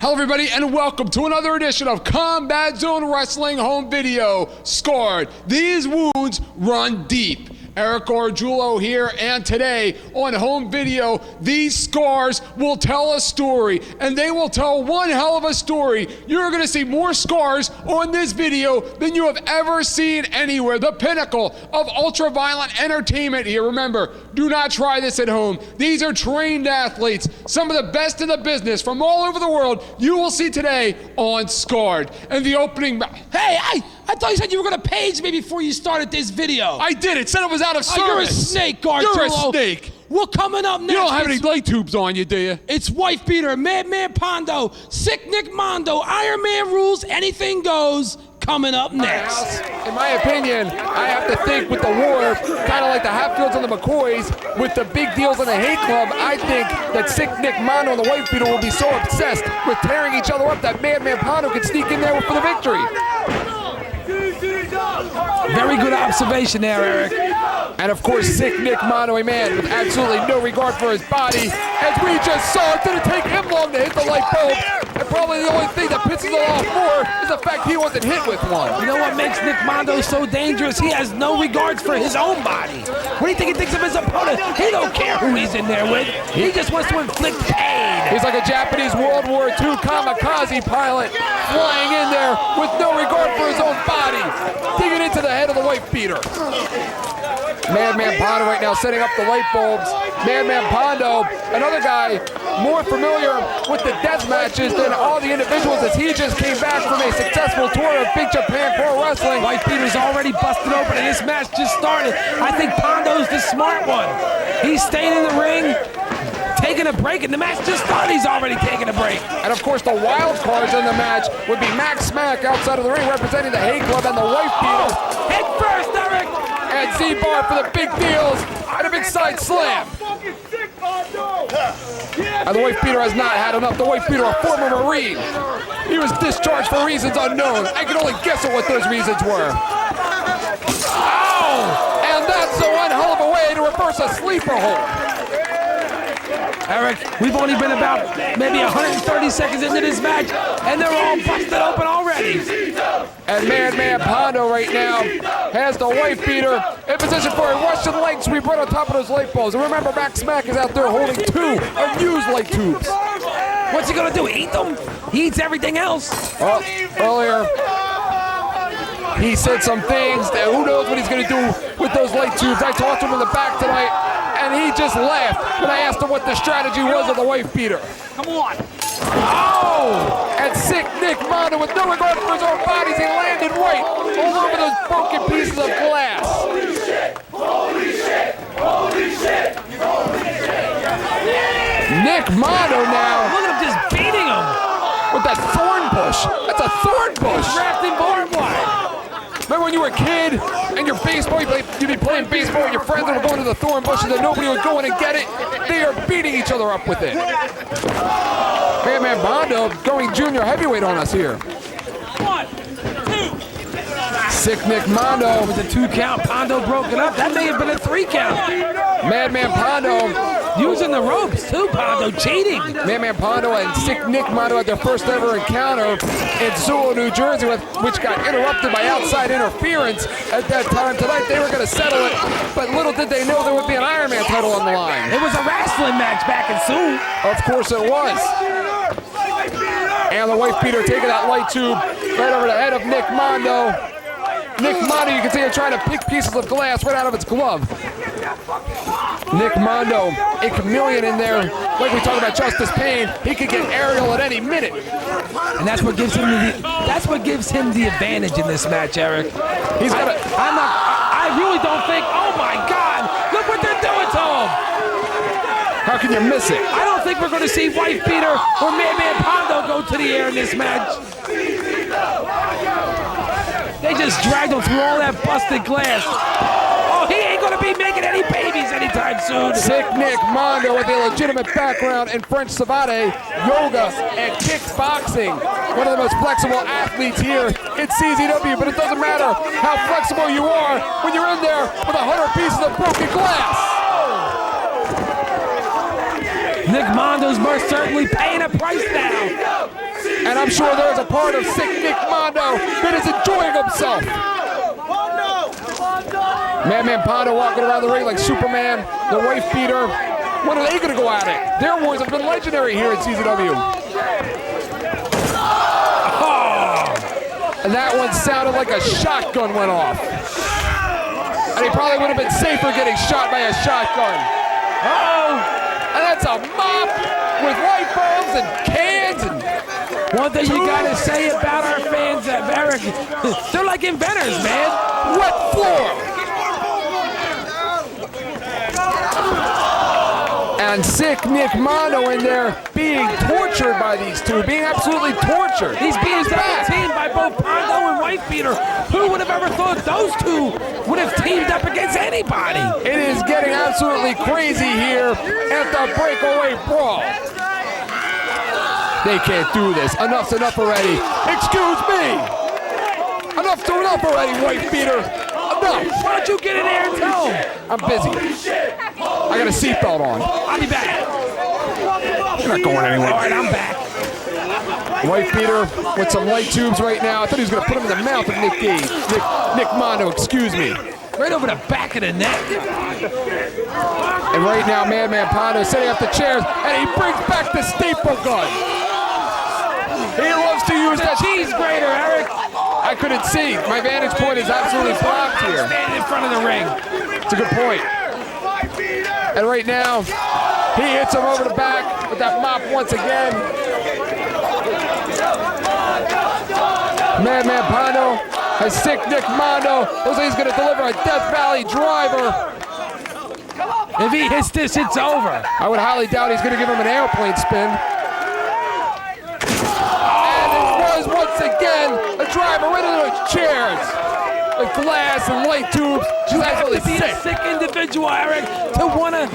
Hello everybody and welcome to another edition of Combat Zone Wrestling Home Video, Scarred. These wounds run deep. Eric Gargiulo here, and today on home video, these scars will tell a story, and they will tell one hell of a story. You're gonna see more scars on this video than you have ever seen anywhere. The pinnacle of ultra-violent entertainment here. Remember, do not try this at home. These are trained athletes, some of the best in the business from all over the world. You will see today on Scarred. And the opening... Hey, I thought you said you were gonna page me before you started this video. I did. It said it was out of service. You're a snake, Gargiulo. You're a snake. Well, coming up next. You don't have any light tubes on you, do you? It's Wife Beater, Madman Pondo, Sick Nick Mondo, Iron Man Rules, Anything Goes. Coming up next. In my opinion, I have to think with the war, kind of like the Hatfields and the McCoys, with the big deals in the hate club, I think that Sick Nick Mondo and the Wife Beater will be so obsessed with tearing each other up that Madman Pondo could sneak in there for the victory. Very good observation there, Eric. And of course, Sick Nick Mondo, a man with absolutely no regard for his body. As we just saw, it didn't take him long to hit the light bulb. And probably the only thing that pisses him off more is the fact he wasn't hit with one. You know what makes Nick Mondo so dangerous? He has no regards for his own body. What do you think he thinks of his opponent? He don't care who he's in there with. He just wants to inflict pain. He's like a Japanese World War II kamikaze pilot flying in there with no regard for his own body, digging into the head of the Wife Beater. Madman Pondo right now setting up the light bulbs. Madman Pondo, another guy more familiar with the death matches than all the individuals, as he just came back from a successful tour of Big Japan Pro Wrestling. Wife Beater's already busted open and this match just started. I think Pondo's the smart one. He's staying in the ring, taking a break, and the match just started. He's already taking a break. And of course, the wild cards in the match would be Max Smack outside of the ring representing the Hate Club and the Wife Beater. Head first, Eric! And Z-Bar for the big deals and a big side slam. And the Wife Beater has not had enough. The Wife Beater, a former Marine. He was discharged for reasons unknown. I can only guess at what those reasons were. Ow! And that's the one hell of a way to reverse a sleeper hold. Eric, we've only been about maybe 130 seconds into this match, and they're all busted open already. And Madman Pondo right now has the Wife Beater in position for a Russian leg sweep right on top of those light bulbs. And remember, Max Smack is out there holding 2 unused light tubes. What's he gonna do, eat them? He eats everything else. Well, earlier, he said some things that who knows what he's gonna do with those light tubes. I talked to him in the back tonight, and he just laughed when I asked him what the strategy was of the Wife Beater. Come on. Oh! And Sick Nick Mondo, with no regard for his own bodies, he landed right all over those broken pieces of glass. Holy shit! Holy shit! Holy shit! Holy shit! Nick Mondo now. Look at him just beating him. With that thorn bush. That's a thorn bush. Wrapped in barbed wire. Remember when you were a kid and your baseball, you'd be playing baseball with your friends and were going to the thorn bushes and nobody would go in and get it? They are beating each other up with it. Madman Pondo going junior heavyweight on us here. 1, 2. Sick Nick Mondo. It was a 2 count. Pondo broke it up. That may have been a 3 count. Madman Pondo. Using the ropes too, Pondo cheating. Madman Pondo and Sick Nick Mondo had their first ever encounter in Sewell, New Jersey, which got interrupted by outside interference at that time. Tonight they were going to settle it, but little did they know there would be an Iron Man title on the line. It was a wrestling match back in Sewell. Of course it was. And the Wife Beater taking that light tube right over the head of Nick Mondo. Nick Mondo, you can see him trying to pick pieces of glass right out of its glove. Nick Mondo, a chameleon in there. Like we talked about Justice Payne, he could get aerial at any minute. And that's what gives him the advantage in this match, Eric. I really don't think, oh my God, look what they're doing to him. How can you miss it? I don't think we're going to see Wife Beater or Madman Pondo go to the air in this match. They just dragged him through all that busted glass. Oh, he ain't gonna be making any babies anytime soon. Sick Nick Mondo with a legitimate background in French Savate, yoga, and kickboxing. One of the most flexible athletes here in CZW, but it doesn't matter how flexible you are when you're in there with 100 pieces of broken glass. Nick Mondo's most certainly paying a price now. And I'm sure there's a part of sick Nick Mondo that is enjoying himself. Madman Pondo walking around the ring like Superman, the wife beater. When are they going to go at it? Their wars have been legendary here at CZW. And that one sounded like a shotgun went off. And he probably would have been safer getting shot by a shotgun. And that's a mop with light bulbs and cans. And one thing you gotta say about our fans, Eric, they're like inventors, man. Wet floor. And sick Nick Mondo in there being tortured by these two, being absolutely tortured. He's being teamed by both Pondo and Wife Beater. Who would have ever thought those two would have teamed up against anybody? It is getting absolutely crazy here at the breakaway brawl. They can't do this. Enough's enough already. Excuse me. Enough's enough already, Wife Beater. Enough. Why don't you get in there and tell him? I'm busy. I got a seatbelt on. I'll be back. You're not going anywhere. All right, I'm back. Wife Beater with some light tubes right now. I thought he was going to put him in the mouth of Nick Gage. Nick Mondo, excuse me. Right over the back of the neck. And right now, Madman Pondo setting up the chairs, and he brings back the staple gun. He loves to use that cheese grater, Eric. I couldn't see. My vantage point is absolutely blocked here. Standing in front of the ring. It's a good point. And right now, he hits him over the back with that mop once again. Madman Pondo has sick Nick Mondo. Looks like he's going to deliver a Death Valley driver. If he hits this, it's over. I would highly doubt he's going to give him an airplane spin. And it was once again a driver right into those chairs. With glass and light tubes. She's absolutely sick. A sick individual, Eric, to want to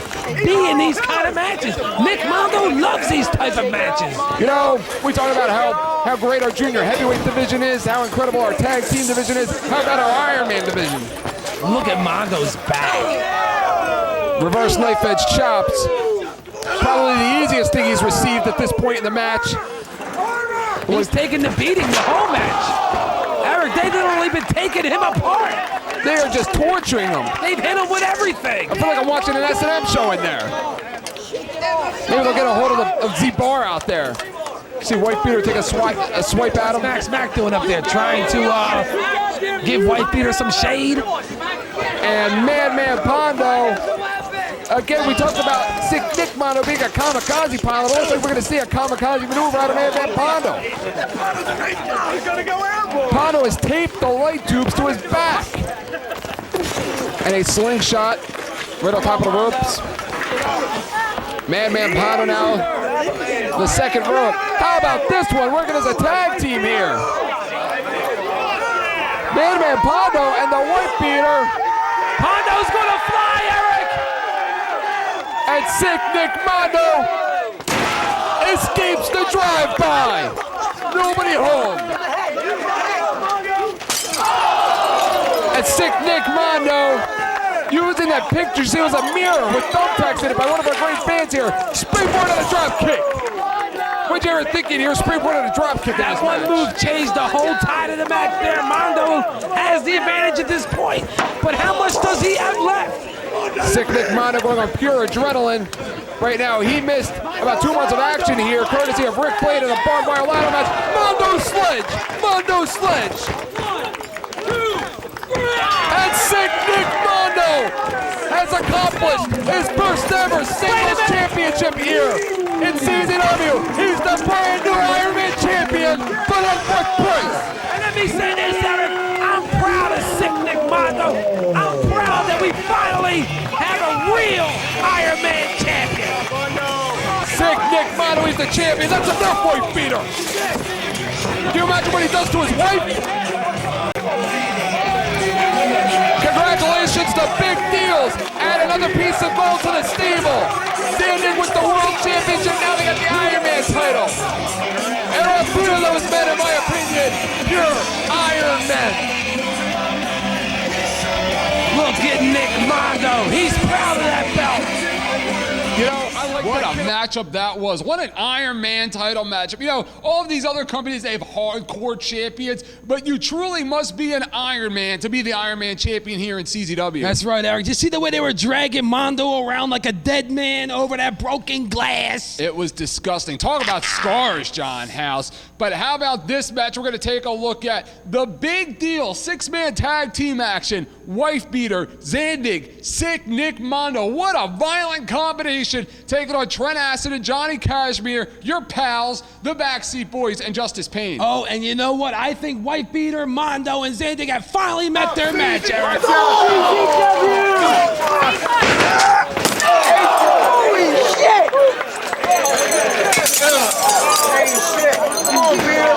be in these kind of matches. Nick Mondo loves these type of matches. You know, we talk about how great our junior heavyweight division is, how incredible our tag team division is. How about our Iron Man division? Look at Mondo's back. Reverse knife edge chops. Probably the easiest thing he's received at this point in the match. He's taking the beating the whole match. Eric, they've only been taking him apart. They are just torturing him. They've hit him with everything. I feel like I'm watching an S&M show in there. Maybe they'll get a hold of Z-Bar out there. See White Beater take a swipe at him. Smack doing up there, trying to give White Beater some shade. And Madman Pondo. Again, we talked about sick Nick Mondo being a kamikaze pilot. It looks like we're going to see a kamikaze maneuver out of Madman Pondo. Pondo has taped the light tubes to his back. And a slingshot right on top of the ropes. Madman Pondo now, the second rope. How about this one? Working as a tag team here. Madman Pondo and the White Beater. Pondo's going to fly, Eric. And sick Nick Mondo escapes the drive-by. Nobody home. And sick Nick Mondo using that picture. See, it was a mirror with thumbtacks in it by one of our great fans here. Springboard on a drop kick. What'd you ever thinking here? Springboard on a drop kick. That one move changed the whole tide of the match there. Mondo has the advantage at this point. But how much does he have left? Sick Nick Mondo going on pure adrenaline. Right now, he missed about 2 months of action here, courtesy of Rick Blade in a barbed wire ladder match. Mondo sledge! Mondo sledge! And sick Nick Mondo has accomplished his first ever singles championship here in CZW. He's the brand new Iron Man champion for the first price. And let me say this, Eric. I'm proud of sick Nick Mondo. I'm proud that we finally have a real Iron Man champion. Sick Nick Mondo, he's the champion. That's enough, Wife Beater. Can you imagine what he does to his wife? Congratulations to Big Deals. Add another piece of gold to the stable. Standing with the World Championship, now they got the Iron Man title. And all three of those men, in my opinion, pure Iron Men. Look at Nick Mondo. He's proud of that belt. You know, I What a matchup that was. What an Iron Man title matchup. You know, all of these other companies, they have hardcore champions, but you truly must be an Iron Man to be the Iron Man champion here in CZW. That's right, Eric. Did you see the way they were dragging Mondo around like a dead man over that broken glass? It was disgusting. Talk about scars, John House. But how about this match? We're going to take a look at the big deal, six-man tag team action. Wife beater, Zandig, Sick Nick Mondo. What a violent combination, taking on Trent Acid and Johnny Kashmere, your pals, the Backseat Boys, and Justice Payne. Oh, and you know what? I think Wife Beater, Mondo, and Zandig have finally met their match, Eric. Holy shit! Come on, Beard.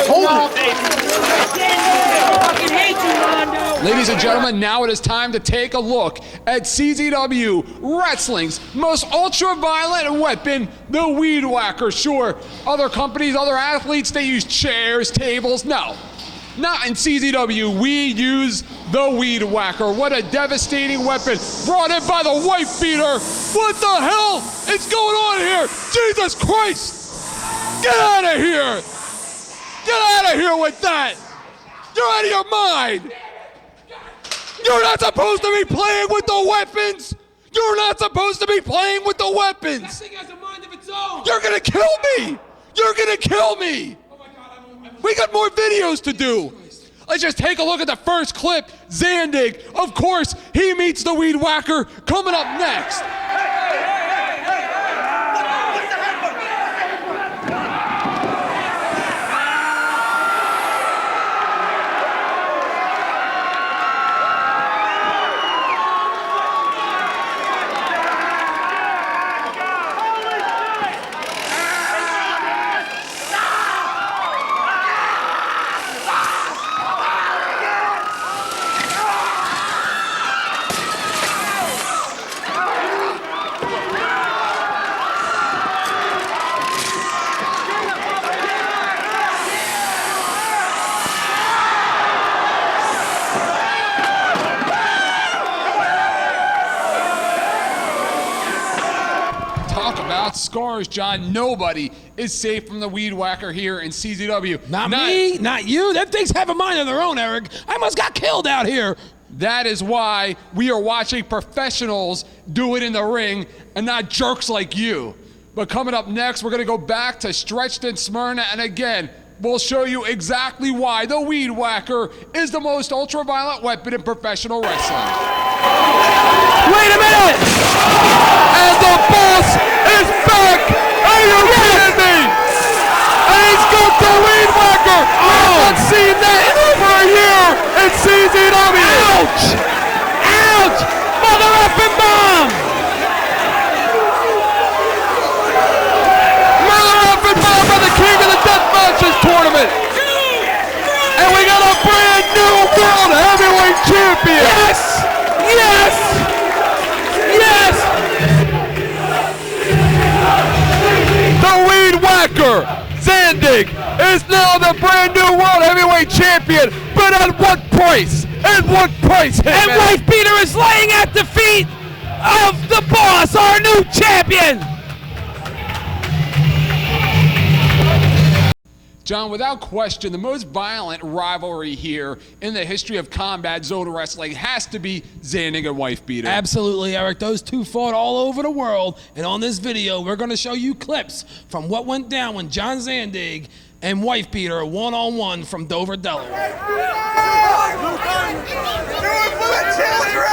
Come on. Ladies and gentlemen, now it is time to take a look at CZW Wrestling's most ultra-violent weapon, the Weed Whacker. Sure, other companies, other athletes, they use chairs, tables. No, not in CZW. We use the Weed Whacker. What a devastating weapon brought in by the Wife Beater. What the hell is going on here? Jesus Christ! Get out of here! Get out of here with that! You're out of your mind! You're not supposed to be playing with the weapons! You're not supposed to be playing with the weapons! That thing has a mind of its own! You're gonna kill me! You're gonna kill me! Oh my God, We got more videos to do! Let's just take a look at the first clip. Zandig, of course, he meets the Weed Whacker coming up next. scars, John. Nobody is safe from the weed whacker here in CZW. Not me, not you. Them things have a mind of their own, Eric. I almost got killed out here. That is why we are watching professionals do it in the ring and not jerks like you. But coming up next, we're going to go back to Stretched in Smyrna, and again, we'll show you exactly why the weed whacker is the most ultra-violent weapon in professional wrestling. Wait a minute! And the boss is back! Are you kidding me? And he's got the weed whacker! We haven't seen that in over a year in CZW! Ouch! Ouch! Mother effing bomb! Mother effing bomb by the king of the death matches tournament! And we got a brand new world heavyweight champion! Yes! Yes! Yes! The weed whacker, Zandig, is now the brand new world heavyweight champion, but at what price? At what price, And Hitman? Wife Beater is laying at the feet of the boss, our new champion! John, without question, the most violent rivalry here in the history of Combat Zone Wrestling has to be Zandig and Wife Beater. Absolutely, Eric. Those two fought all over the world, and on this video, we're going to show you clips from what went down when John Zandig and Wife Beater one-on-one from Dover, Delaware. Do it for the children!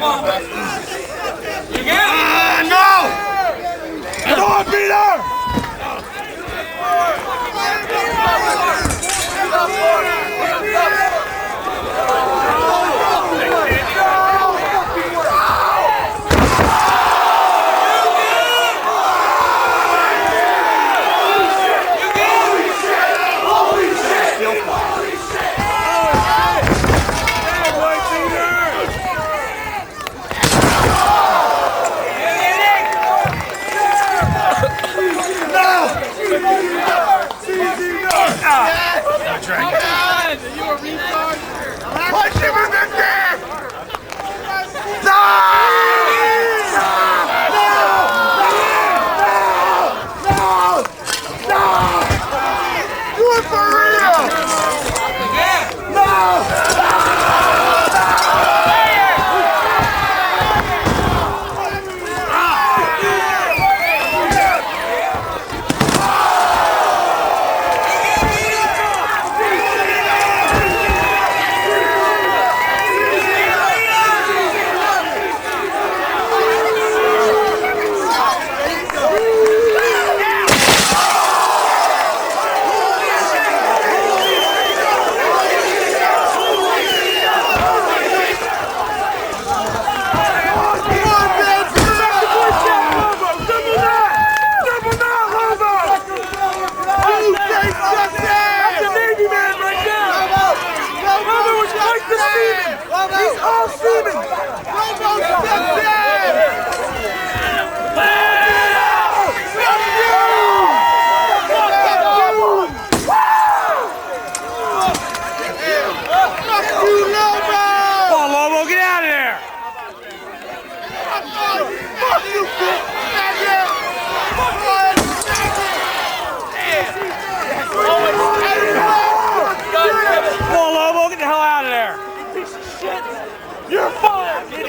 Come on, Peter! Punch him in the neck! No! No! Do it for real!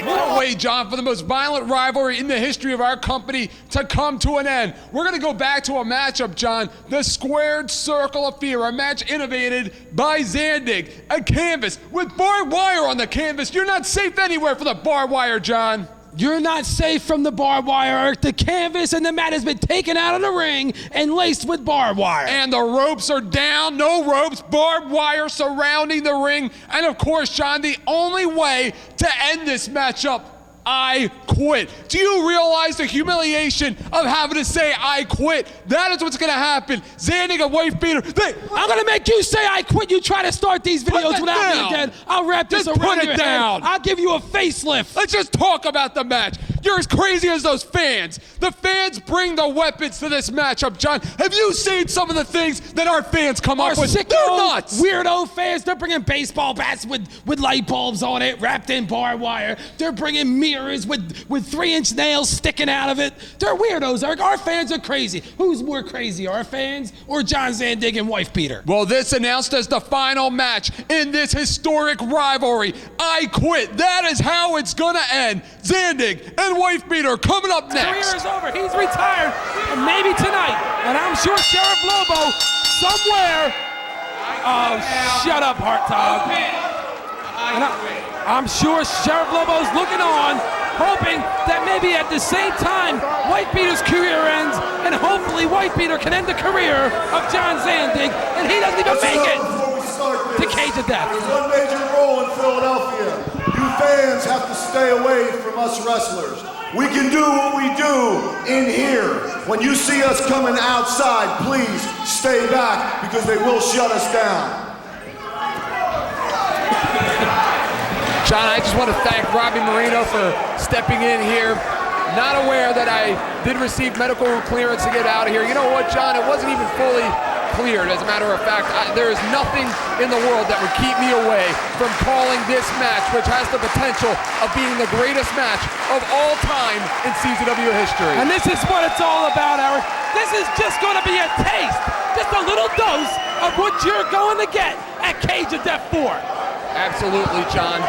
What a way, John, for the most violent rivalry in the history of our company to come to an end. We're going to go back to a matchup, John, the Squared Circle of Fear, a match innovated by Zandig, a canvas with barbed wire on the canvas. You're not safe anywhere for the barbed wire, John. You're not safe from the barbed wire, Eric. The canvas and the mat has been taken out of the ring and laced with barbed wire. And the ropes are down, no ropes, barbed wire surrounding the ring. And of course, John, the only way to end this matchup, I quit. Do you realize the humiliation of having to say I quit? That is what's going to happen. Zandig and Wife Beater. I'm going to make you say I quit. You try to start these videos without me again. I'll wrap this Just around put it your down. head. I'll give you a facelift. Let's just talk about the match. You're as crazy as those fans. The fans bring the weapons to this matchup, John. Have you seen some of the things that our fans come up with? They're nuts. Weirdo fans. They're bringing baseball bats with light bulbs on it, wrapped in barbed wire. They're bringing mirrors with 3-inch nails sticking out of it. They're weirdos, Eric. Our fans are crazy. Who's more crazy, our fans or John Zandig and Wife Beater? Well, this announced as the final match in this historic rivalry. I quit. That is how it's going to end. Zandig and Wife Beater coming up next. Career is over. He's retired. And maybe tonight. And I'm sure Sheriff Lobo somewhere. Oh, shut up, Hartog. And I'm sure Sheriff Lobo's looking on, hoping that maybe at the same time, Wife Beater's career ends, and hopefully Wife Beater can end the career of John Zandig, and he doesn't even make it to Cage of Death. There's one major rule in Philadelphia. You fans have to stay away from us wrestlers. We can do what we do in here. When you see us coming outside, please stay back because they will shut us down. John, I just want to thank Robbie Marino for stepping in here. Not aware that I did receive medical clearance to get out of here. You know what, John? It wasn't even fully cleared. As a matter of fact, there is nothing in the world that would keep me away from calling this match, which has the potential of being the greatest match of all time in CZW history. And this is what it's all about, Eric. This is just going to be a taste, just a little dose of what you're going to get at Cage of Death 4. Absolutely, John.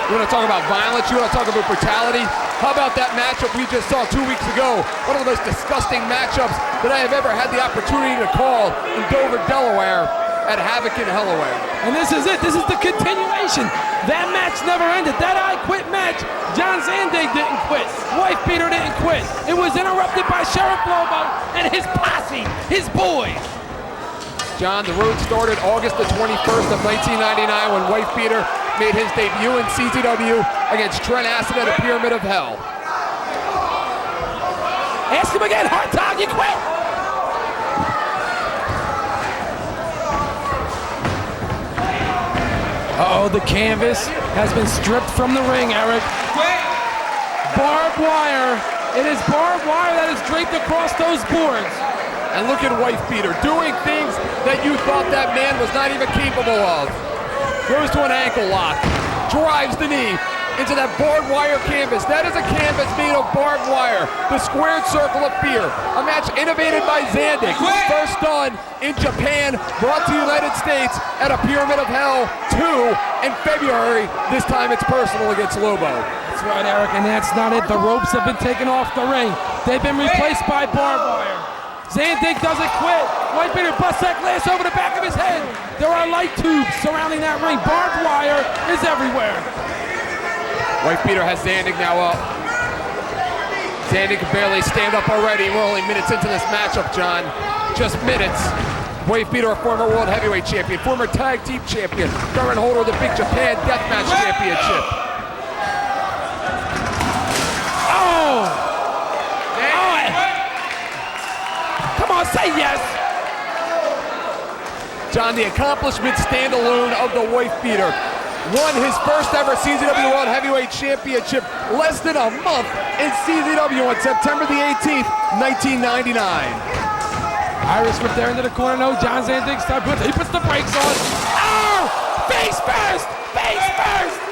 You want to talk about violence? You want to talk about brutality? How about that matchup we just saw 2 weeks ago? One of the most disgusting matchups that I have ever had the opportunity to call in Dover, Delaware at Havoc in Hellaware. And this is it. This is the continuation. That match never ended. That I Quit match Zandig didn't quit. Wife beater didn't quit. It was interrupted by Sheriff Lobo and his posse, his boys. John, the road started August the 21st of 1999 when Wife Beater made his debut in CZW against Trent Acid at a Pyramid of Hell. Ask him again, Hard Dog, you quit. Uh-oh, the canvas has been stripped from the ring, Eric. Barbed wire. It is barbed wire that is draped across those boards. And look at Wife Beater doing things that you thought that man was not even capable of. Goes to an ankle lock, drives the knee into that barbed wire canvas. That is a canvas made of barbed wire. The squared circle of fear. A match innovated by Zandig. First done in Japan, brought to the United States at a Pyramid of Hell 2 in February. This time it's personal against Lobo. That's right, Eric, and that's not it. The ropes have been taken off the ring. They've been replaced by barbed wire. Zandig doesn't quit. White Beater busts that glass over the back of his head. There are light tubes surrounding that ring. Barbed wire is everywhere. White Beater has Zandig now up. Zandig can barely stand up already. We're only minutes into this matchup, John. Just minutes. White Beater, a former World Heavyweight Champion, former Tag Team Champion, current holder of the Big Japan Deathmatch Championship. Say yes. John, the accomplishment standalone of the Wife Beater. Won his first ever CZW World Heavyweight Championship less than a month in CZW on September the 18th, 1999. Irish whip there into the corner. No, John Zandig he puts the brakes on. Oh! Face first! Face first!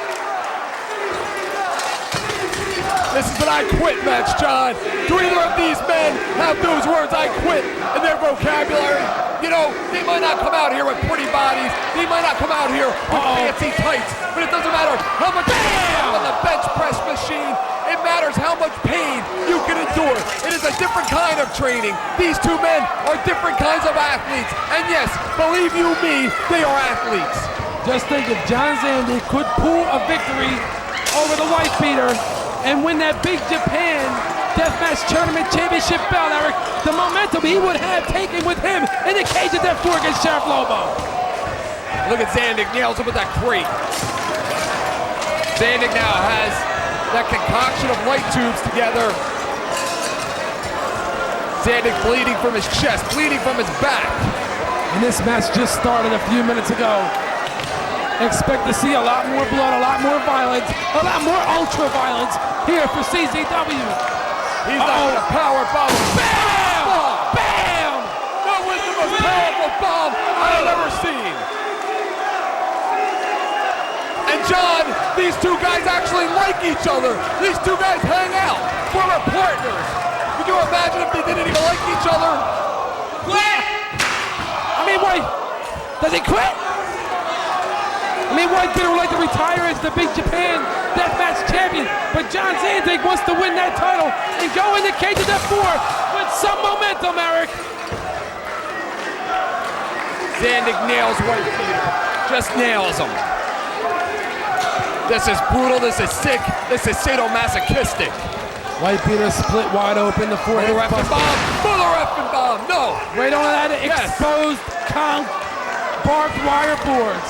This is an I quit match, John. Do either of these men have those words, I quit, in their vocabulary? You know, they might not come out here with pretty bodies. They might not come out here with fancy tights. But it doesn't matter how much on the bench press machine. It matters how much pain you can endure. It is a different kind of training. These two men are different kinds of athletes. And yes, believe you me, they are athletes. Just think if John Zandig could pull a victory over the Wife Beater and win that Big Japan Deathmatch Tournament Championship belt, Eric, the momentum he would have taken with him in the cage at that 4 against Sheriff Lobo. Look at Zandig, nails him with that crate. Zandig now has that concoction of light tubes together. Zandig bleeding from his chest, bleeding from his back. And this match just started a few minutes ago. Expect to see a lot more blood, a lot more violence, a lot more ultra violence here for CZW. He's not gonna power bomb. Bam! Bam! That was the most powerful bomb I've ever seen. And John, these two guys actually like each other. These two guys hang out, former partners. Could you imagine if they didn't even like each other? Quit! I mean, wait, does he quit? I mean, White Beater would like to retire as the Big Japan Deathmatch Champion, but John Zandig wants to win that title and go in the cage at that 4 with some momentum, Eric. Zandig nails White Beater, just nails him. This is brutal, this is sick, this is sadomasochistic. White Beater split wide open, the forehead Mother effing bomb, mother effing bomb, no. Right on that exposed barbed wire boards.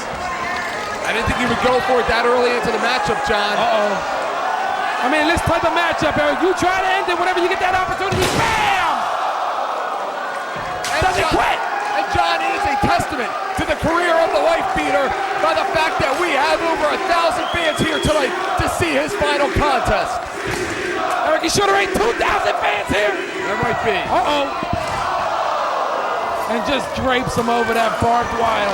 I didn't think he would go for it that early into the matchup, John. Uh-oh. I mean, this type of matchup, Eric, you try to end it whenever you get that opportunity. Bam! And Doesn't quit. And John, it is a testament to the career of the Wife Beater by the fact that we have over 1,000 fans here tonight to see his final contest. Eric, you should have ain't 2,000 fans here. There might be. Uh-oh. And just drapes him over that barbed wire.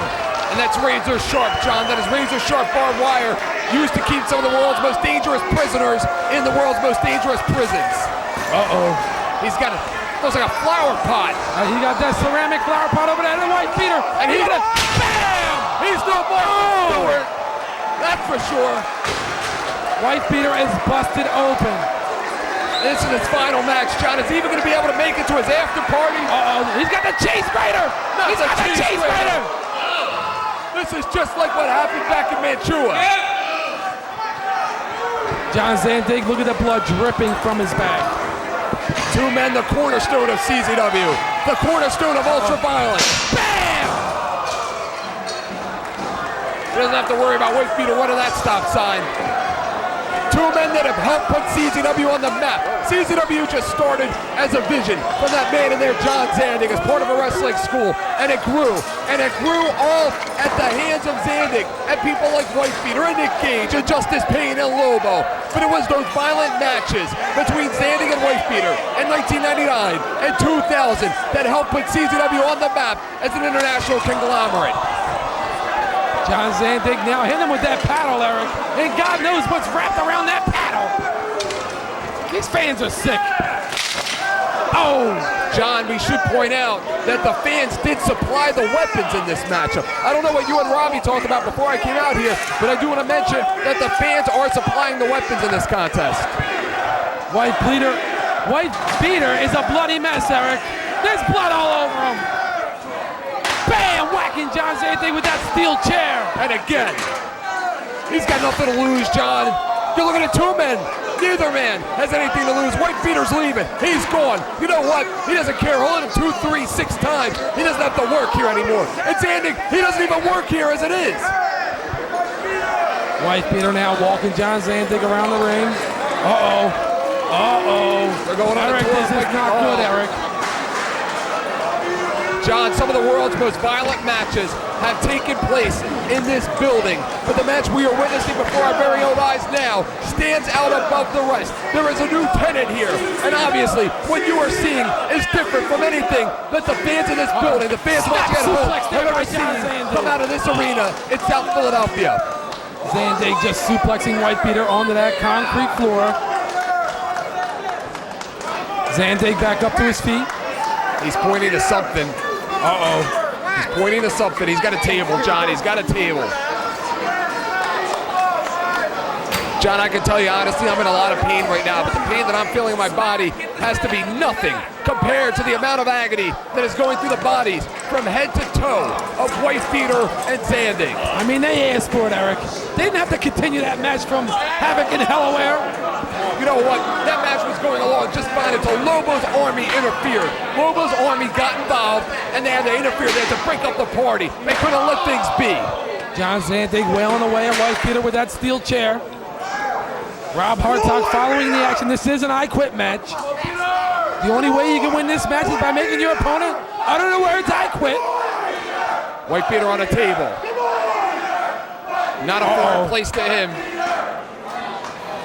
And that's razor sharp, John. That is razor sharp barbed wire used to keep some of the world's most dangerous prisoners in the world's most dangerous prisons. Uh-oh. He's got a, looks like a flower pot. He got that ceramic flower pot over there in the Wife Beater. And he's gonna, bam! He's no Martha Stewart. That's for sure. Wife Beater is busted open. This is his final match, John. Is he even going to be able to make it to his after party? Uh-oh. He's got the cheese grater. He's got the cheese grater. This is just like what happened back in Mantua. John Zandig, look at the blood dripping from his back. Two men, the cornerstone of CZW, the cornerstone of Ultraviolence. Bam! He doesn't have to worry about Wife Beater running that stop sign. Two men that have helped put CZW on the map. CZW just started as a vision from that man in there, John Zandig, as part of a wrestling school, and it grew all at the hands of Zandig and people like Wife Beater and Nick Gage and Justice Payne and Lobo. But it was those violent matches between Zandig and Wife Beater in 1999 and 2000 that helped put CZW on the map as an international conglomerate. John Zandig now hit him with that paddle, Eric. And God knows what's wrapped around that paddle. These fans are sick. Oh! John, we should point out that the fans did supply the weapons in this matchup. I don't know what you and Robbie talked about before I came out here, but I do want to mention that the fans are supplying the weapons in this contest. Wife Beater is a bloody mess, Eric. There's blood all over him. Bam! Whacking John Zandig with that steel chair. And again, he's got nothing to lose, John. You're looking at two men. Neither man has anything to lose. Wife Beater's leaving. He's gone. You know what? He doesn't care. He'll hit him 2, 3, 6 times. He doesn't have to work here anymore. And Zandig, he doesn't even work here as it is. Wife Beater now walking John Zandig around the ring. Uh-oh. Uh-oh. They're going on Eric, this is not good, Eric. John, some of the world's most violent matches have taken place in this building, but the match we are witnessing before our very own eyes now stands out above the rest. There is a new tenant here, and obviously what you are seeing is different from anything that the fans in this building, the fans watching at home, have ever seen come out of this arena in South Philadelphia. Zandig just suplexing Wife Beater onto that concrete floor. Zandig back up to his feet. He's pointing to something. Uh-oh. He's pointing to something. He's got a table, John. He's got a table. John, I can tell you honestly, I'm in a lot of pain right now, but the pain that I'm feeling in my body has to be nothing compared to the amount of agony that is going through the bodies from head to toe of Wife Beater and Zandig. I mean, they asked for it, Eric. They didn't have to continue that match from Havoc in Delaware. You know what? That match was going along just fine until Lobo's army interfered. Lobo's army got involved, and they had to interfere. They had to break up the party. They couldn't let things be. John Zandig wailing away at Wife Beater with that steel chair. Rob Hartog following the action. This is an I Quit match. The only way you can win this match is by making your opponent utter the words I quit. Wife Beater on a table. Not a foreign place to him.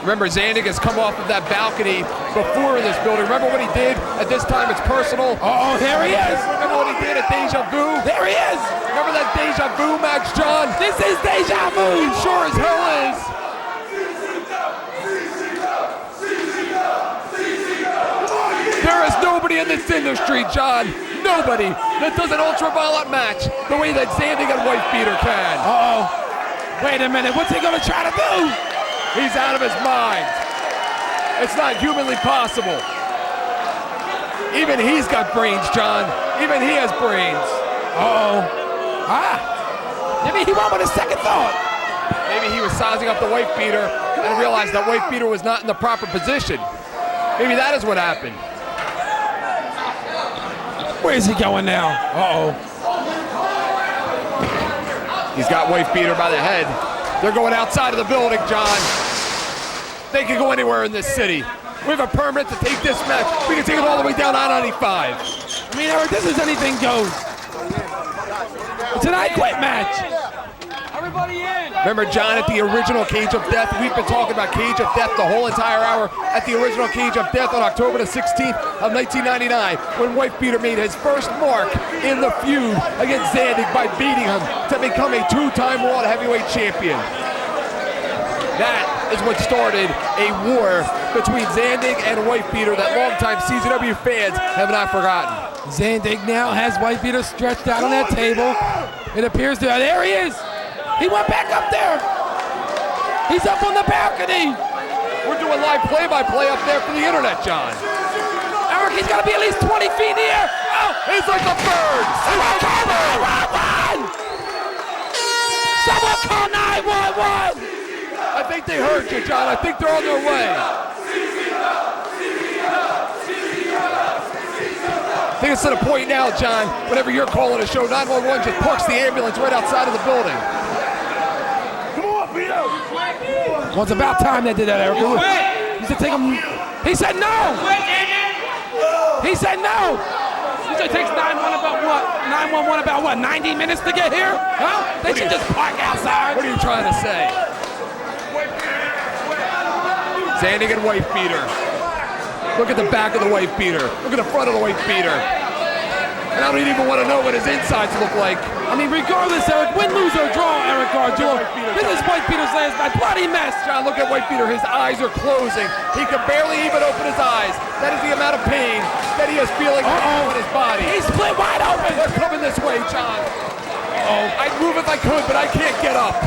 Remember, Zandig has come off of that balcony before in this building. Remember what he did? At this time, it's personal. Oh, there he is. Remember what he did at Deja Vu? There he is. Remember that Deja Vu match, John? This is Deja Vu. It sure as hell is. There is nobody in this industry, John, nobody that does an ultraviolet match the way that Zandig and Wife Beater can. Uh-oh. Wait a minute, what's he gonna try to do? He's out of his mind. It's not humanly possible. Even he's got brains, John. Even he has brains. Uh-oh. Maybe he went with a second thought. Maybe he was sizing up the Wife Beater and realized that Wife Beater was not in the proper position. Maybe that is what happened. Where is he going now? Uh-oh. He's got Wife Beater by the head. They're going outside of the building, John. They can go anywhere in this city. We have a permit to take this match. We can take it all the way down I-95. I mean, Eric, this is anything goes. It's an I Quit match. Everybody in. Remember, John, at the original Cage of Death, we've been talking about Cage of Death the whole entire hour. At the original Cage of Death on October the 16th of 1999, when Wife Beater made his first mark in the feud against Zandig by beating him to become a two-time World Heavyweight Champion. That is what started a war between Zandig and Wife Beater that longtime CZW fans have not forgotten. Zandig now has Wife Beater stretched out on that table. It appears to, there he is. He went back up there. He's up on the balcony. We're doing live play-by-play up there for the internet, John. Eric, he's got to be at least 20 feet in the air. Oh, he's like a bird. Someone call 911. Someone call 911. A I think they heard you, John. I think they're on their way. I think it's to the point now, John, whenever you're calling a show, 911 just parks the ambulance right outside of the building. Well, it's about time they did that, Eric. He said take him. He said no. He said no. He said it takes 911 about what? 911 about what? 90 minutes to get here? Huh? They should just park outside. What are you trying to say? Zandig and wife beater. Look at the back of the wife beater. Look at the front of the wife beater. And I don't even want to know what his insides look like. I mean, regardless, Eric, win, lose, or draw, Eric Gargiulo. This is White Peter's last night. Bloody mess. John, look at White Peter. His eyes are closing. He can barely even open his eyes. That is the amount of pain that he is feeling in his body. He's split wide open. They're coming this way, John. I'd move if I could, but I can't get up.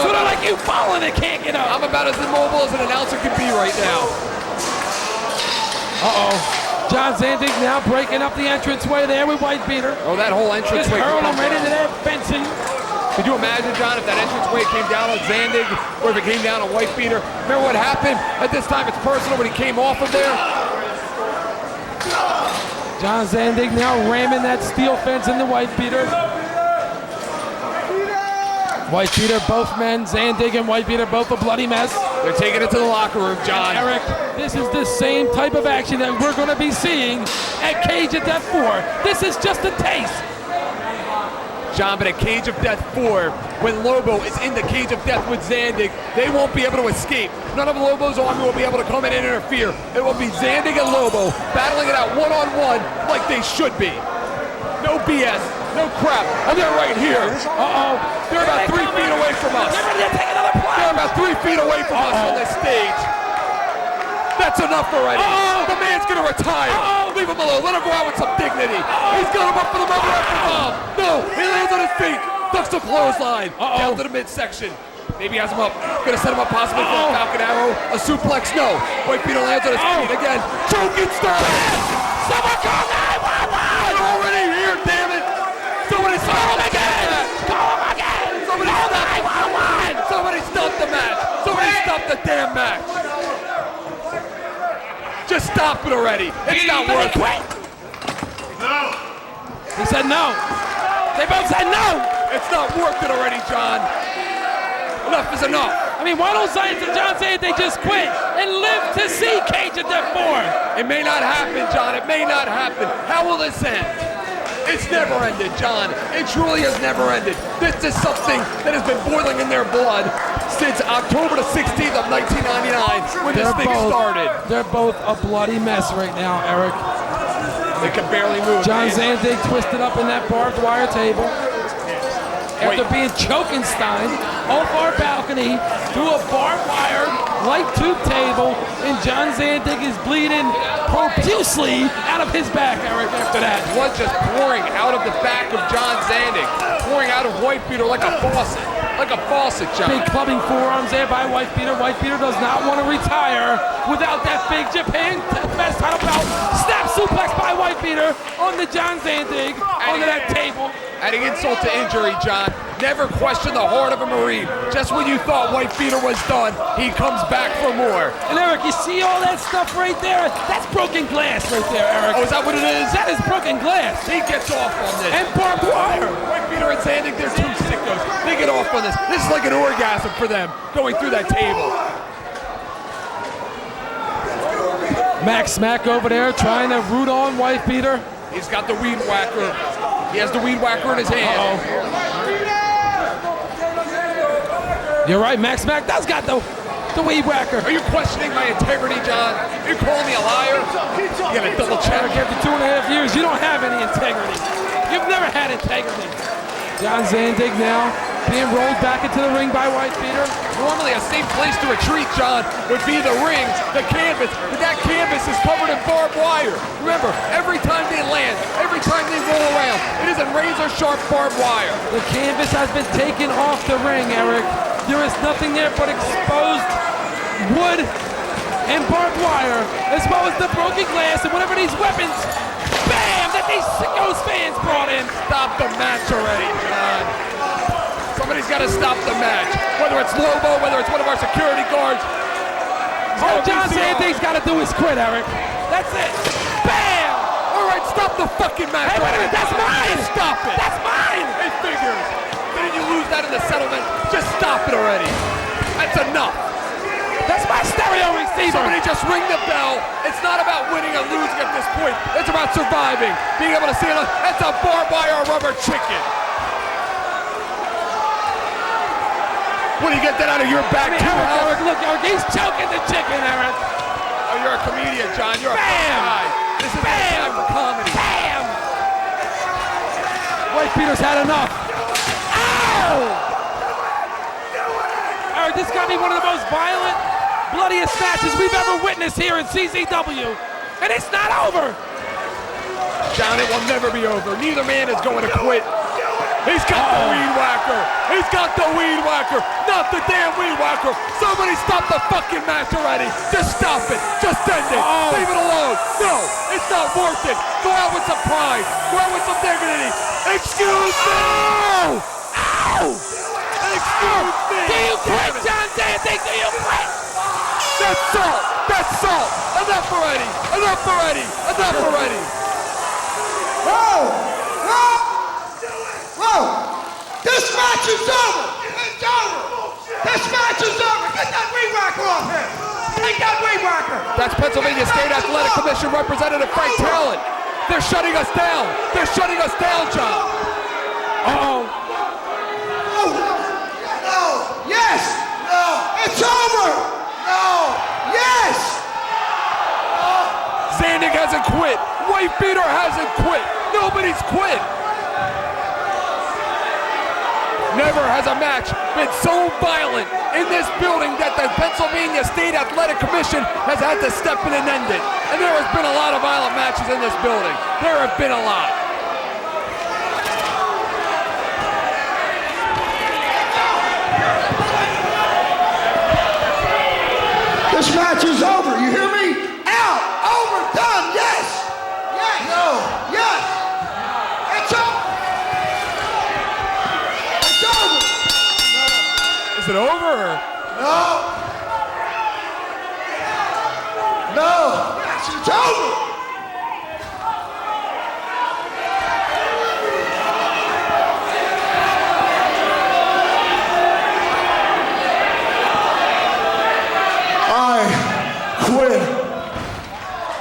Sort of like you falling and can't get up. I'm about as immobile as an announcer can be right now. John Zandig now breaking up the entranceway there with White Peter. Oh, that whole entranceway. Just hurl him right into that fencing. Could you imagine, John, if that entranceway came down on Zandig or if it came down on White Peter? Remember what happened? At this time, it's personal when he came off of there. John Zandig now ramming that steel fence into White Peter. White Peter, both men, Zandig and White Peter, both a bloody mess. They're taking it to the locker room, John. Eric, this is the same type of action that we're going to be seeing at Cage of Death 4. This is just a taste. John, but at Cage of Death 4, when Lobo is in the Cage of Death with Zandig, they won't be able to escape. None of Lobo's army will be able to come in and interfere. It will be Zandig and Lobo battling it out one-on-one like they should be. No BS, no crap, and they're right here. They're about 3 feet away from us. They're about 3 feet away from us on this stage. That's enough already. The man's gonna retire. Leave him alone. Let him go out with some dignity. He's got him up for the mother after bomb. No, he lands on his feet. Ducks the clothesline. Down to the midsection. Maybe has him up. Gonna set him up possibly for a Falcon Arrow. A suplex. No. White Peter lands on his feet again. Choking star. Someone call 911! They're already here, damn it. Somebody stop the match. Call him again! Somebody stop 911! Somebody stop the match. Somebody stop the damn match. Just stop it already. It's not worth it. No. He said no. They both said no. It's not worth it already, John. Enough is enough. I mean, why don't John say they just quit and live to see Cage of Death 4? It may not happen, John. It may not happen. How will this end? It's never ended, John. It truly has never ended. This is something that has been boiling in their blood since October the 16th of 1999 when this thing started. They're both a bloody mess right now, Eric. They can barely move. John Zandig twisted up in that barbed wire table after being Chokenstein off our balcony through a barbed wire light tube table, and John Zandig is bleeding profusely out of his back, Eric, after that. Blood just pouring out of the back of John Zandig, pouring out of White Peter like a faucet. Like a faucet, John. Big clubbing forearms there by White Peter. White Peter does not want to retire without that big Japan best title belt. Snap suplex by White Peter on the John Zandig onto that table. Adding insult to injury, John. Never question the heart of a Marine. Just when you thought White Peter was done, he comes back for more. And Eric, you see all that stuff right there? That's broken glass right there, Eric. Oh, is that what it is? That is broken glass. He gets off on this. And barbed wire. White Peter and Zandig, they're two sickos. They get off on this. This is like an orgasm for them, going through that table. Max Smack over there trying to root on White Peter. He's got the weed whacker. He has the weed whacker in his hand. You're right, Max Smack does got the weed whacker. Are you questioning my integrity, John? Are you calling me a liar? You gotta double check. Eric, after 2.5 years, you don't have any integrity. You've never had integrity. John Zandig now being rolled back into the ring by White Peter. Normally a safe place to retreat, John, would be the ring, the canvas, but that canvas is covered in barbed wire. Remember, every time they land, every time they roll around, it is in razor-sharp barbed wire. The canvas has been taken off the ring, Eric. There is nothing there but exposed wood and barbed wire, as well as the broken glass and whatever these weapons, bam, that these sickos fans brought in. Stop the match already, John. Somebody's got to stop the match. Whether it's Lobo, whether it's one of our security guards. All John Sandy's got to do is quit, Eric. That's it. Bam! All right, stop the fucking match. Hey, wait a minute, that's mine! Just stop it. That's mine! It figures. Didn't you lose that in the settlement? Just stop it already. That's enough. That's my stereo receiver. Somebody just ring the bell. It's not about winning or losing at this point. It's about surviving. Being able to see it. That's a barbed wire rubber chicken. What do you get that out of your back too, Eric, look, Eric, he's choking the chicken, Eric. Oh, you're a comedian, John. You're a Bam! guy. This is time for comedy. Bam! White Peter's had enough. Ow! Eric, this got to be one of the most violent, bloodiest matches we've ever witnessed here in CZW. And it's not over. John, it will never be over. Neither man is going to quit. He's got the weed whacker. He's got the weed whacker. Not the damn weed whacker. Somebody stop the fucking match already. Just stop it. Just end it. Leave it alone. No, it's not worth it. Go out with some pride. Go out with some dignity. Excuse me. Ow! Excuse me. Do you quit, John Sandy? Do you quit? That's salt. That's salt. Enough already. Enough already. Enough already. Whoa! Whoa! Whoa! This match is over! It's over! This match is over! Get that weed whacker off him! Take that weed whacker! That's Pennsylvania State Athletic Commission Representative Frank Talent. They're shutting us down. They're shutting us down, John. Oh, no! No! Yes! No! It's over! No! Yes! Zandig hasn't quit. White Beater hasn't quit. Nobody's quit. Never has a match been so violent in this building that the Pennsylvania State Athletic Commission has had to step in and end it. And there has been a lot of violent matches in this building. There have been a lot. This match is over, you hear me? Out! Over! Done! Yes! Yes! No! Yes! It's over! It's over! Is it over? No! No! Yes, it's over!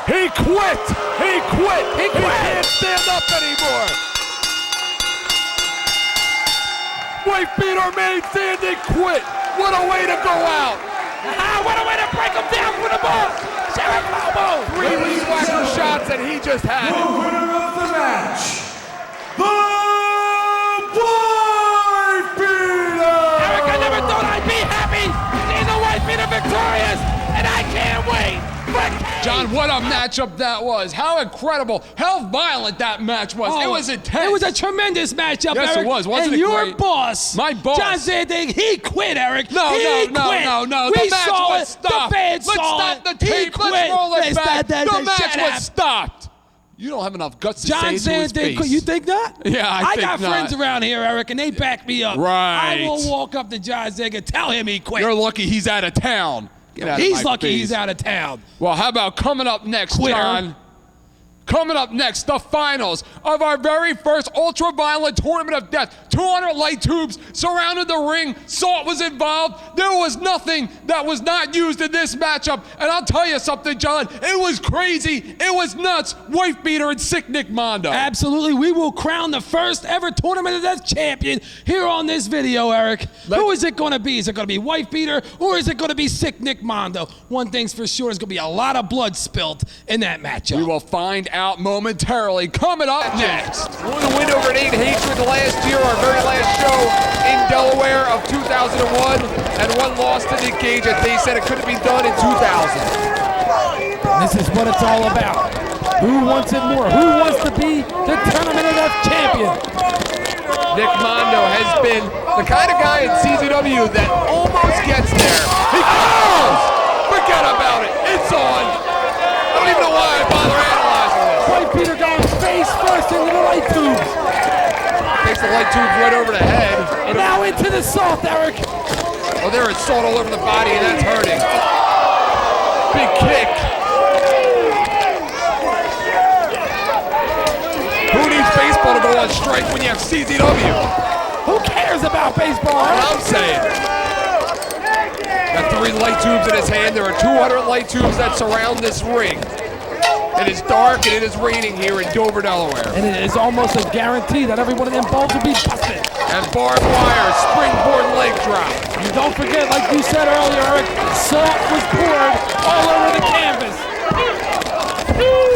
He quit! He quit! He can't stand up anymore! White Beater made Sandy quit! What a way to go out! What a way to break him down for the ball! Sheriff Lobo! 3 weed whacker shots that he just had. The winner of the match, the White Beater! Eric, I never thought I'd be happy seeing the White Beater victorious, and I can't wait! John, what a matchup that was. How incredible. How violent that match was. It was intense. It was a tremendous matchup, Yes, Eric. it was. Wasn't and it your great? boss, My boss. John Zandig, he quit, Eric. No. We The match saw was it. stopped. The fans Let's saw stop it. the He tape. quit. Let's roll it back. The match shut was up. stopped. You don't have enough guts to John say it to his Zandig, face. you think not? Yeah, I think got not. friends around here, Eric, and they back me up. Right. I will walk up to John Zandig and tell him he quit. You're lucky he's out of town. Get out of He's my lucky face. he's out of town. Well, how about coming up next, Quitter. John? Coming up next, the finals of our very first ultra-violent tournament of death. 200 light tubes surrounded the ring. Salt was involved. There was nothing that was not used in this matchup. And I'll tell you something, John. It was crazy. It was nuts. White Beater and Sick Nick Mondo. Absolutely. We will crown the first ever Tournament of Death champion here on this video, Eric. Who is it going to be? Is it going to be White Beater or is it going to be Sick Nick Mondo? One thing's for sure, there's going to be a lot of blood spilt in that matchup. We will find out momentarily. Coming up next. Blew the wind over Nate Hatred last year, our very last show in Delaware of 2001, and one loss to Nick Gage that they said it couldn't be done in 2000. This is what it's all about. Who wants it more? Who wants to be the Tournament of Death champion? Nick Mondo has been the kind of guy in CZW that almost gets there. He goes! Forget about it. It's on. I don't even know why I bother analyzing this. White Peter going face first into the light tubes. Takes the light tubes right over the head. And now into the salt, Eric. Oh, there is salt all over the body, and that's hurting. Big kick. Who needs baseball to go on strike when you have CZW? Who cares about baseball? That's what I'm saying. Got 3 light tubes in his hand. There are 200 light tubes that surround this ring. It is dark and it is raining here in Dover, Delaware. And it is almost a guarantee that every one of them balls will be busted. And barbed wire, springboard leg drop. And don't forget, like you said earlier, Eric, salt was poured all over the canvas.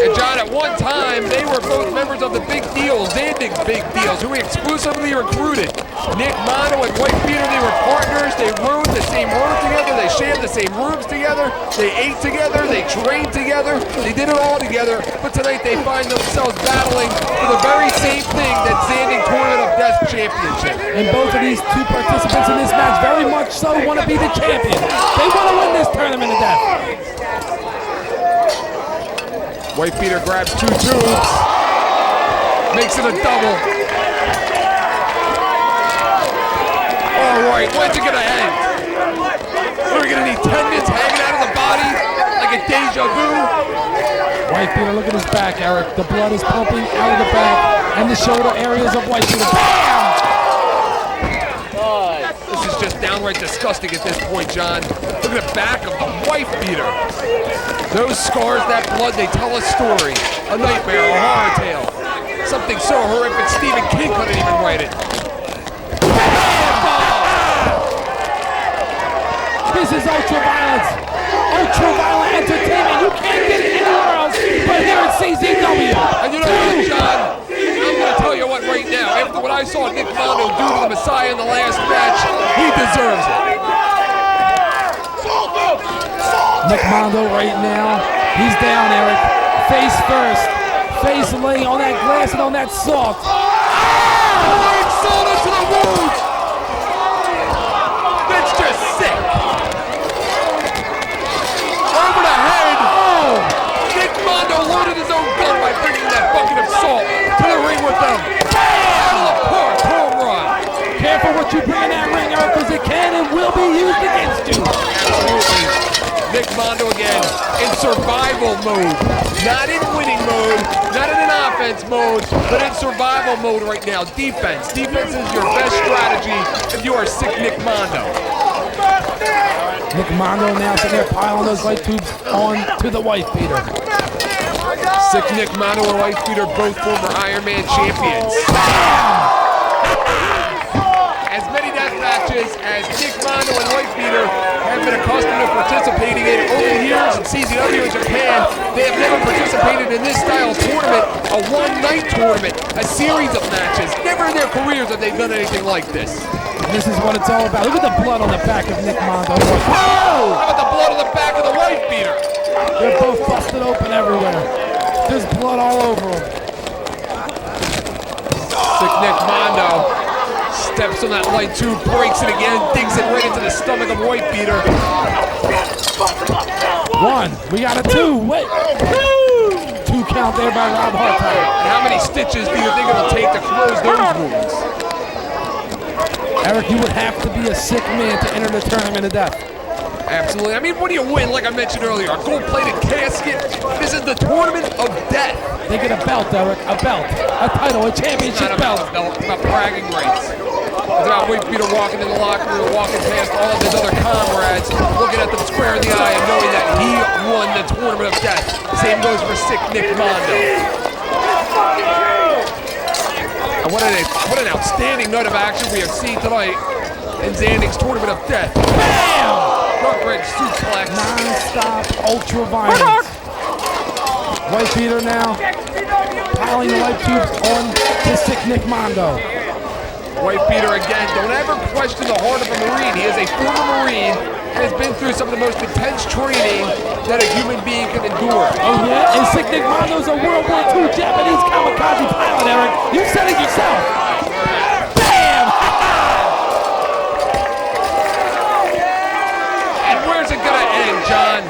And John, at one time, they were both members of the Big Deals, Zandig Big Deals, who we exclusively recruited. Nick Mono and White Peter, they were partners. They rode the same road together. They shared the same rooms together. They ate together. They trained together. They did it all together. But tonight they find themselves battling for the very same thing, that Zandig Tournament of Death Championship. And both of these 2 participants in this match very much so want to be the champion. They want to win this tournament of death. White Peter grabs 2 tubes, makes it a double. All right, when's it gonna end? We're gonna need tendons hanging out of the body like a deja vu. White Peter, look at his back, Eric. The blood is pumping out of the back and the shoulder areas of White Peter. Bam! This is just downright disgusting at this point, John. Look at the back of the White Peter. Those scars, that blood, they tell a story. A nightmare, a horror tale. Something so horrific Stephen King couldn't even write it. This is ultra-violence. Ultra-violent entertainment. You can't get it anywhere else but here at CZW. And you know what, John? I'm going to tell you what right now. After what I saw Nick Mondo do to the Messiah in the last match, he deserves it. Nick Mondo right now, he's down, Eric. Face first. Face laying on that glass and on that salt. Pouring salt into the wound. That's just sick. Over the head. Oh. Nick Mondo loaded his own gun by bringing that bucket of salt to the ring with them. Out of the park, home run. Careful what you bring in that ring, Eric, because it can and will be used against you. Absolutely. Nick Mondo again in survival mode. Not in winning mode, not in an offense mode, but in survival mode right now. Defense. Defense is your best strategy if you are sick Nick Mondo. Nick Mondo now sitting there piling those light tubes on to the White Peter. Sick Nick Mondo and White Peter, both former Iron Man champions. As many death matches as Nick Mondo and White Peter have been accustomed to participating in over the years in CZW in Japan, they have never participated in this style tournament, a one-night tournament, a series of matches. Never in their careers have they done anything like this. This is what it's all about. Look at the blood on the back of Nick Mondo. Whoa! How about the blood on the back of the White Peter? They're both busted open everywhere. There's blood all over them. Sick Nick Mondo steps on that light tube, breaks it again, digs it right into the stomach of White Peter. 1, we got a 2, wait. 2 count there by Rob Hartine. And how many stitches do you think it'll take to close those wounds? Eric, you would have to be a sick man to enter the tournament of death. Absolutely. I mean, what do you win? Like I mentioned earlier, a gold-plated casket. This is the tournament of death. They get a belt, Eric, a belt, a title, a championship belt. It's about bragging rights. It's about White Peter walking in the locker room, walking past all of his other comrades, looking at them square in the eye and knowing that he won the tournament of death. Same goes for sick Nick Mondo. And what an outstanding night of action we have seen tonight in Zandig's tournament of death. Bam! Front suplex. Non-stop ultra violence. White Peter now piling the light tubes on to sick Nick Mondo. White Peter again, don't ever question the heart of a Marine. He is a former Marine and has been through some of the most intense training that a human being can endure. Oh yeah, and sick Nick Mondo's a World War II Japanese kamikaze pilot, Eric. You said it yourself. Bam! And where's it gonna end, John?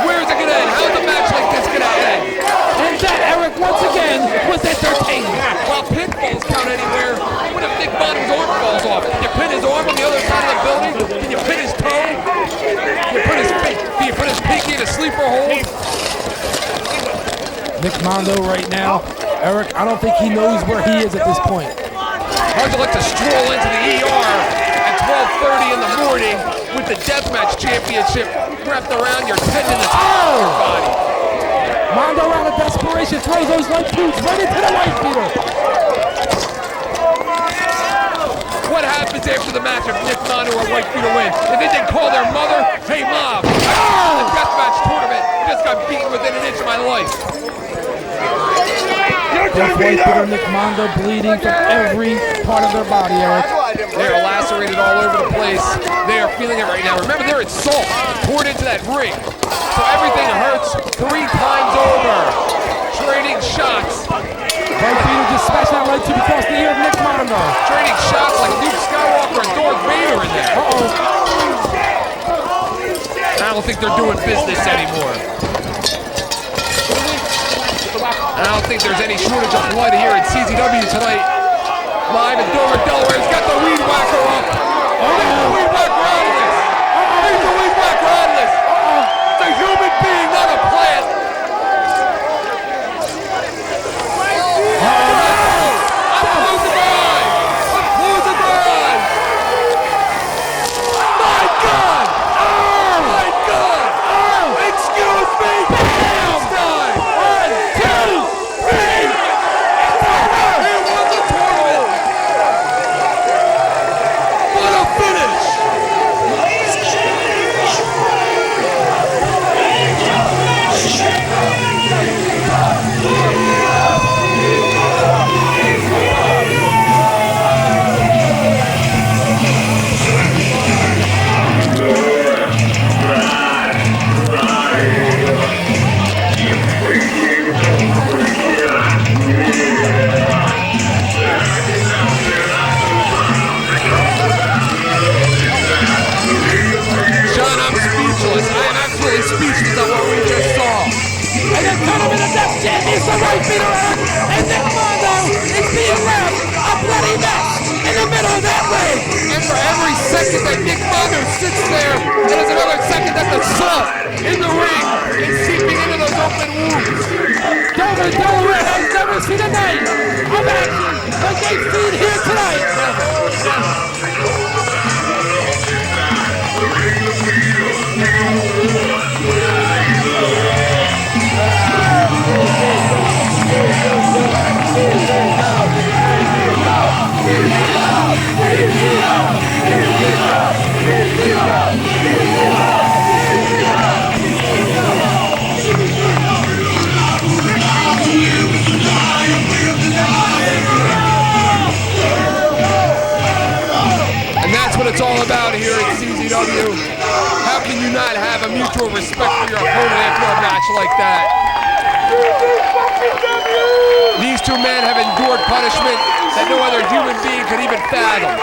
Where's it gonna end? How's a match like this gonna end? And that, Eric, once again, was entertaining. Well, pinfalls count anywhere. What if Nick Mondo's arm falls off? Nick Mondo right now. Eric, I don't think he knows where he is at this point. Hard to like to stroll into the ER at 12:30 in the morning with the Deathmatch Championship wrapped around your tendon that's on your body. Mondo out of desperation throws those light boots right into the white beater. What happens after the match if Nick Mondo or White Beater win? If they didn't call their mother, hey mom, the Deathmatch tournament just got beaten within an inch of my life. Both White Beater and Nick Mondo bleeding from every part of their body, Eric. They're lacerated all over the place. They are feeling it right now. Remember, they're in salt poured into that ring. So everything hurts 3 times over. Trading shots. White Beater just smashed that right tube across the ear of Nick Mondo. Trading shots like Luke Skywalker and Darth Vader in there. I don't think they're doing business anymore. I don't think there's any shortage of blood here at CZW tonight. Live in Dover, Delaware. He's got the weed whacker up. He's the weed whacker out of this. He's the weed whacker out of this. It's a human being, not a plant. I'm closing my eyes. I'm closing my eyes. My God. Oh, my God. Oh, excuse me. Damn. Time. 1, 2, 3. It was a tournament. What a finish. John, I'm speechless. I am absolutely speechless at what we just saw. And the tournament of death champions, the White Beater, and Nick Mondo is being left a bloody mess in the middle of that ring. And for every second that Nick Mondo sits there, there's another second that the salt in the ring is seeping into those open wounds. Dover, Delaware has never seen a night of action like they've seen here tonight. And that's what it's all about here at CZW. How can you not have a mutual respect for your opponent after a match like that? These two men have endured punishment that no other human being could even fathom.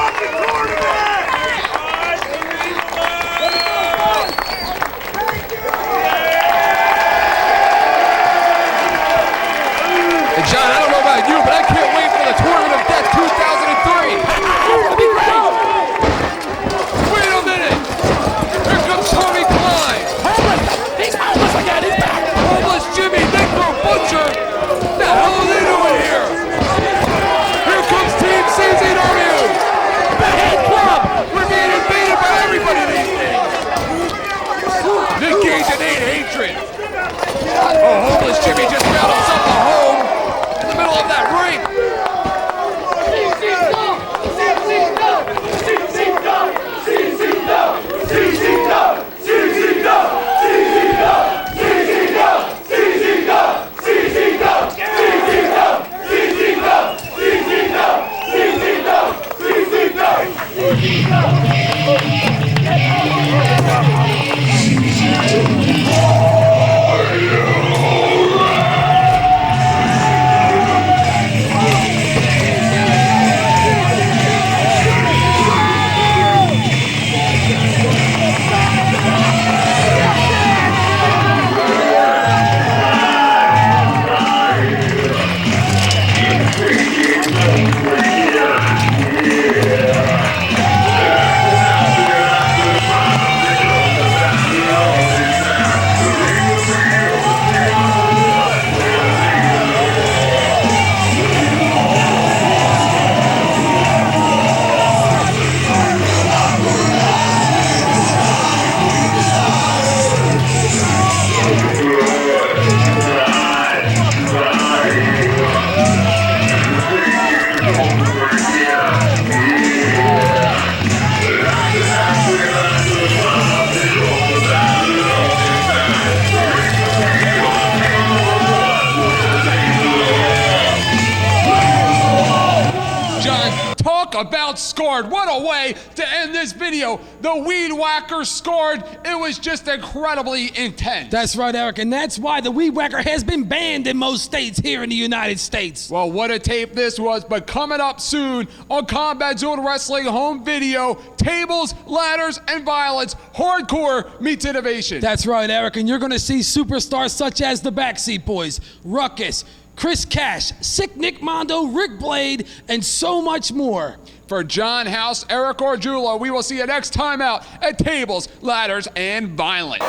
And John, I don't know about you, but I can't wait for the Tournament of Death 2003. It'll be great. Wait a minute. Here comes Tony Klein. He's homeless again, he's back. Homeless Jimmy, Necro Butcher. What the hell are they doing here? Here comes Team CZW. The Head Club. We're being invaded by everybody these days. Nick Gage and Nate Hatred. Oh, Homeless Jimmy just found himself a home in the middle of that ring. about Scarred. What a way to end this video. The Weed Whacker Scarred. It was just incredibly intense. That's right, Eric, and that's why the Weed Whacker has been banned in most states here in the United States. Well, what a tape this was, but coming up soon on Combat Zone Wrestling Home Video, tables, ladders, and violence, hardcore meets innovation. That's right, Eric, and you're going to see superstars such as the Backseat Boys, Ruckus, Chris Cash, Sick Nick Mondo, Rick Blade, and so much more. For John House, Eric Orjulo, we will see you next time out at Tables, Ladders, and Violence.